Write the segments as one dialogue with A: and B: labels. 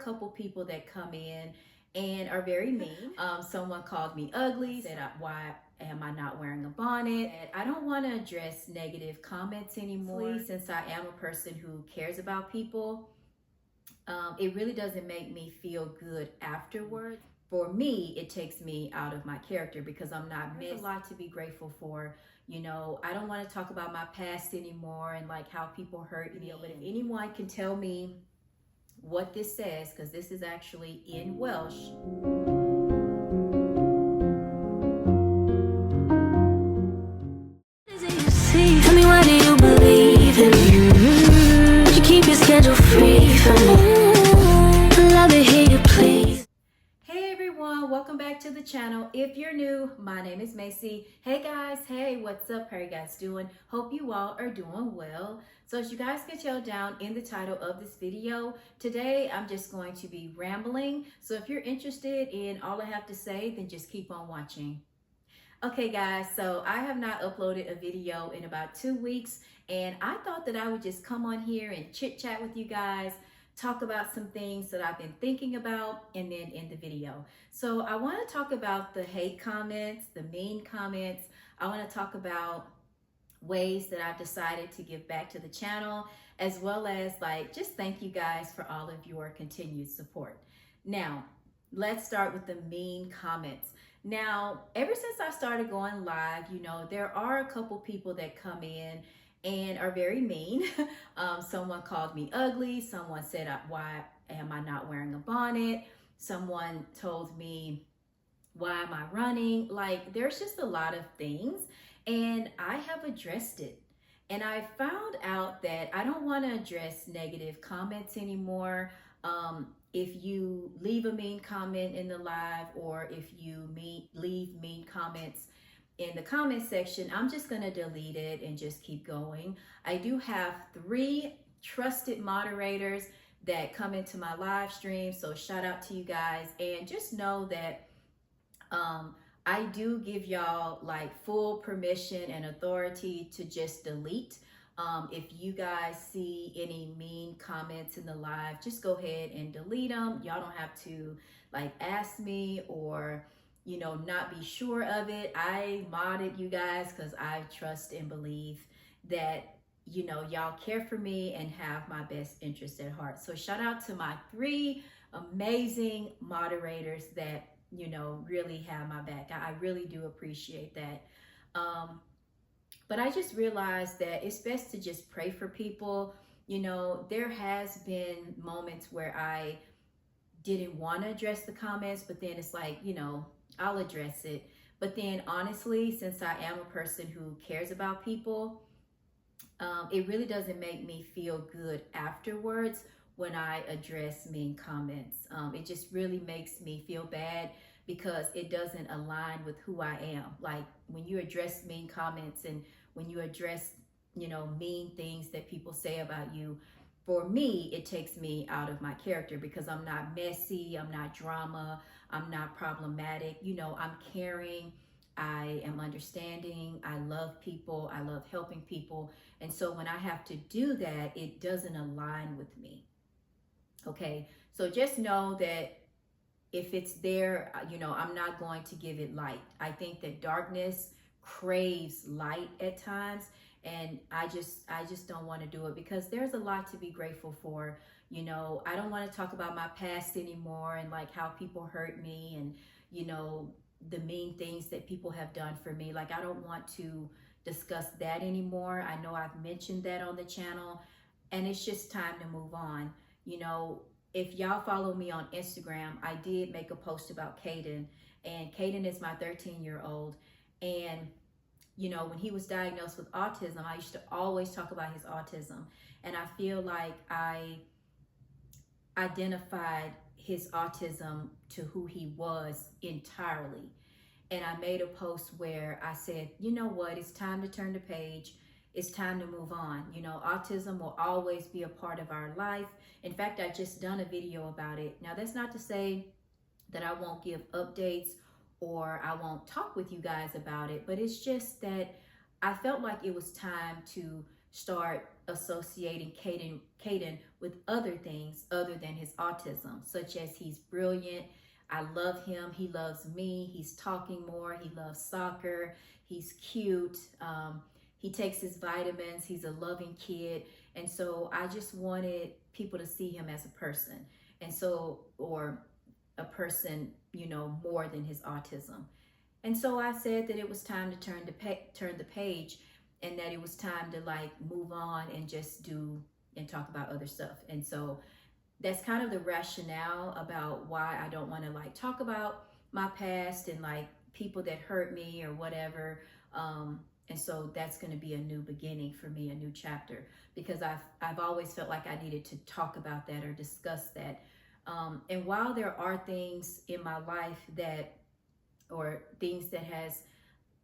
A: couple people that come in and are very mean. Someone called me ugly, said, why am I not wearing a bonnet? And I don't want to address negative comments anymore since I am a person who cares about people. It really doesn't make me feel good afterwards. For me, it takes me out of my character because I'm not missing. There's a lot to be grateful for. You know, I don't want to talk about my past anymore and like how people hurt me. But if anyone can tell me what this says, because this is actually in Welsh.
B: Tell me, why do you believe in me? Would you keep your schedule free for me? I'd love to hear you, please.
A: Hey everyone, welcome back to the channel. If you're new, my name is Macy. Hey guys, hey, what's up? How are you guys doing? Hope you all are doing well. So as you guys can tell down in the title of this video, today I'm just going to be rambling. So if you're interested in all I have to say, then just keep on watching. Okay guys, so I have not uploaded a video in about 2 weeks, and I thought that I would just come on here and chit chat with you guys, talk about some things that I've been thinking about, and then end the video. So I want to talk about the hate comments, the mean comments. I want to talk about ways that I've decided to give back to the channel, as well as like just thank you guys for all of your continued support. Now, let's start with the mean comments. Now, ever since I started going live, you know, there are a couple people that come in and are very mean. Someone called me ugly. Someone said, why am I not wearing a bonnet? Someone told me, why am I running? Like, there's just a lot of things, and I have addressed it. And I found out that I don't want to address negative comments anymore. If you leave a mean comment in the live, or if you leave mean comments in the comment section, I'm just going to delete it and just keep going. I do have 3 trusted moderators that come into my live stream, so shout out to you guys, and just know that I do give y'all like full permission and authority to just delete. If you guys see any mean comments in the live, just go ahead and delete them. Y'all don't have to like ask me or, you know, not be sure of it. I modded you guys because I trust and believe that, you know, y'all care for me and have my best interest at heart. So shout out to my 3 amazing moderators that, you know, really have my back. I really do appreciate that. But I just realized that it's best to just pray for people. You know, there has been moments where I didn't want to address the comments, but then it's like, you know, I'll address it. But then honestly, since I am a person who cares about people, it really doesn't make me feel good afterwards when I address mean comments. It just really makes me feel bad because it doesn't align with who I am. Like when you address mean comments and when you address, you know, mean things that people say about you, for me, it takes me out of my character because I'm not messy, I'm not drama, I'm not problematic. You know, I'm caring, I am understanding, I love people, I love helping people. And so when I have to do that, it doesn't align with me. Okay, so just know that if it's there, you know, I'm not going to give it light. I think that darkness craves light at times, and I just don't want to do it because there's a lot to be grateful for. You know, I don't want to talk about my past anymore and like how people hurt me and, you know, the mean things that people have done for me. Like, I don't want to discuss that anymore. I know I've mentioned that on the channel, and it's just time to move on. You know, if y'all follow me on Instagram, I did make a post about Caden, and Caden is my 13-year-old. And, you know, when he was diagnosed with autism, I used to always talk about his autism. And I feel like I identified his autism to who he was entirely. And I made a post where I said, you know what, it's time to turn the page. It's time to move on. You know, autism will always be a part of our life. In fact, I just done a video about it. Now, that's not to say that I won't give updates or I won't talk with you guys about it, but it's just that I felt like it was time to start associating Caden with other things other than his autism, such as he's brilliant. I love him. He loves me. He's talking more. He loves soccer. He's cute. He takes his vitamins. He's a loving kid. And so I just wanted people to see him as a person. And so, or a person, you know, more than his autism. And so I said that it was time to turn the page, and that it was time to like move on and just do and talk about other stuff. And so that's kind of the rationale about why I don't want to like talk about my past and like people that hurt me or whatever. And so that's going to be a new beginning for me, a new chapter, because I've always felt like I needed to talk about that or discuss that. And while there are things in my life that, or things that has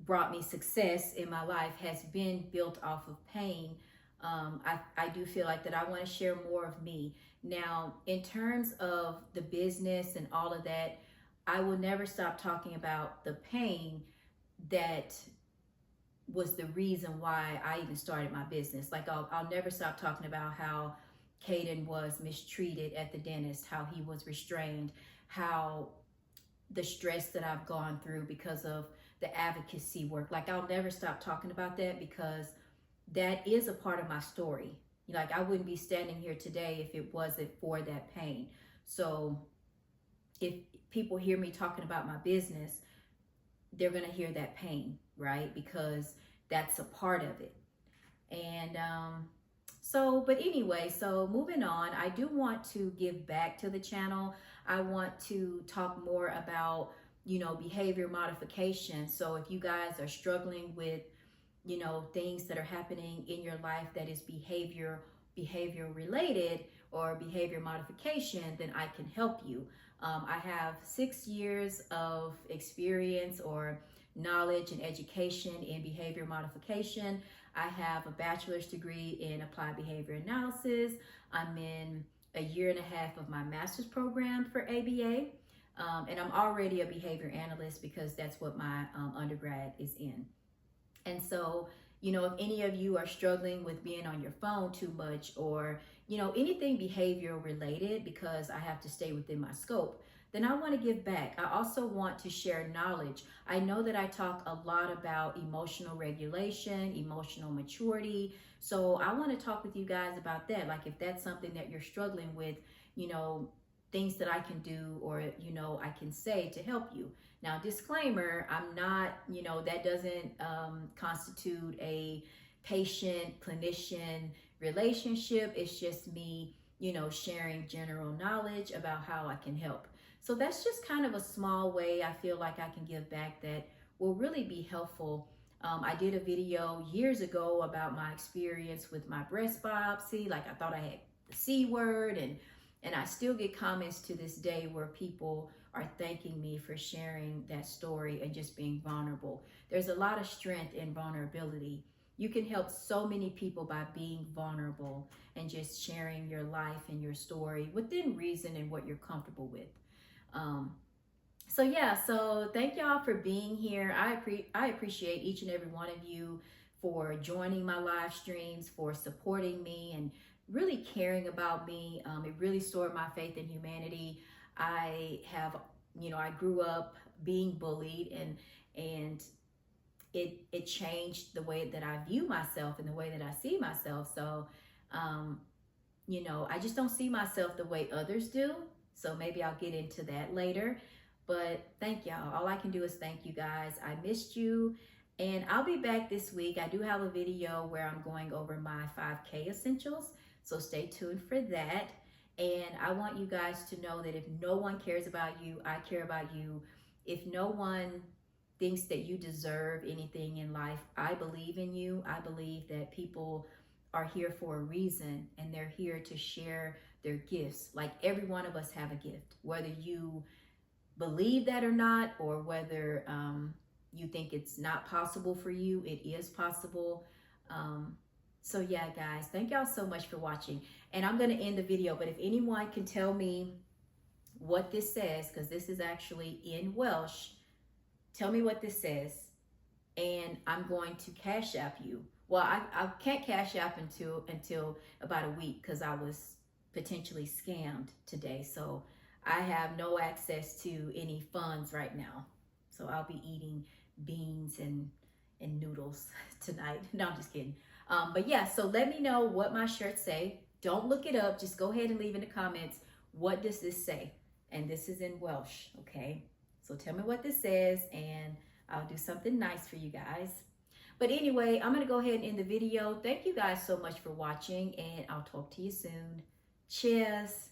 A: brought me success in my life has been built off of pain, I do feel like that I want to share more of me. Now, in terms of the business and all of that, I will never stop talking about the pain that was the reason why I even started my business. Like I'll never stop talking about how Caden was mistreated at the dentist, how he was restrained, how the stress that I've gone through because of the advocacy work. Like I'll never stop talking about that, because that is a part of my story. Like I wouldn't be standing here today if it wasn't for that pain. So if people hear me talking about my business, they're going to hear that pain, right? Because that's a part of it. And but anyway, so moving on, I do want to give back to the channel. I want to talk more about, you know, behavior modification. So if you guys are struggling with, you know, things that are happening in your life that is behavior related or behavior modification, then I can help you. I have 6 years of experience or knowledge and education in behavior modification. I have a bachelor's degree in applied behavior analysis. I'm in a year and a half of my master's program for ABA. And I'm already a behavior analyst because that's what my undergrad is in. And so, you know, if any of you are struggling with being on your phone too much, or, you know, anything behavior related, because I have to stay within my scope, then I want to give back. I also want to share knowledge. I know that I talk a lot about emotional regulation, emotional maturity. So I want to talk with you guys about that. Like if that's something that you're struggling with, you know, things that I can do or, you know, I can say to help you. Now, disclaimer, I'm not, you know, that doesn't constitute a patient-clinician relationship. It's just me, you know, sharing general knowledge about how I can help. So that's just kind of a small way I feel like I can give back that will really be helpful. I did a video years ago about my experience with my breast biopsy. Like I thought I had the C word, and I still get comments to this day where people are thanking me for sharing that story and just being vulnerable. There's a lot of strength in vulnerability. You can help so many people by being vulnerable and just sharing your life and your story within reason and what you're comfortable with. So thank y'all for being here. I appreciate each and every one of you for joining my live streams, for supporting me and really caring about me. It really stored my faith in humanity. I grew up being bullied, and it changed the way that I view myself and the way that I see myself. So, I just don't see myself the way others do. So maybe I'll get into that later. But thank y'all. All I can do is thank you guys. I missed you. And I'll be back this week. I do have a video where I'm going over my 5K essentials. So stay tuned for that. And I want you guys to know that if no one cares about you, I care about you. If no one thinks that you deserve anything in life, I believe in you. I believe that people are here for a reason, and they're here to share their gifts. Like every one of us have a gift, whether you believe that or not, or whether you think it's not possible for you, it is possible. So yeah, guys, thank y'all so much for watching. And I'm going to end the video, but if anyone can tell me what this says, because this is actually in Welsh, tell me what this says, and I'm going to Cash App you Well, I can't Cash App until about a week because I was potentially scammed today. So I have no access to any funds right now. So I'll be eating beans and noodles tonight. No, I'm just kidding. But yeah, so let me know what my shirts say. Don't look it up. Just go ahead and leave in the comments, what does this say? And this is in Welsh, okay? So tell me what this says and I'll do something nice for you guys. But anyway, I'm going to go ahead and end the video. Thank you guys so much for watching, and I'll talk to you soon. Cheers.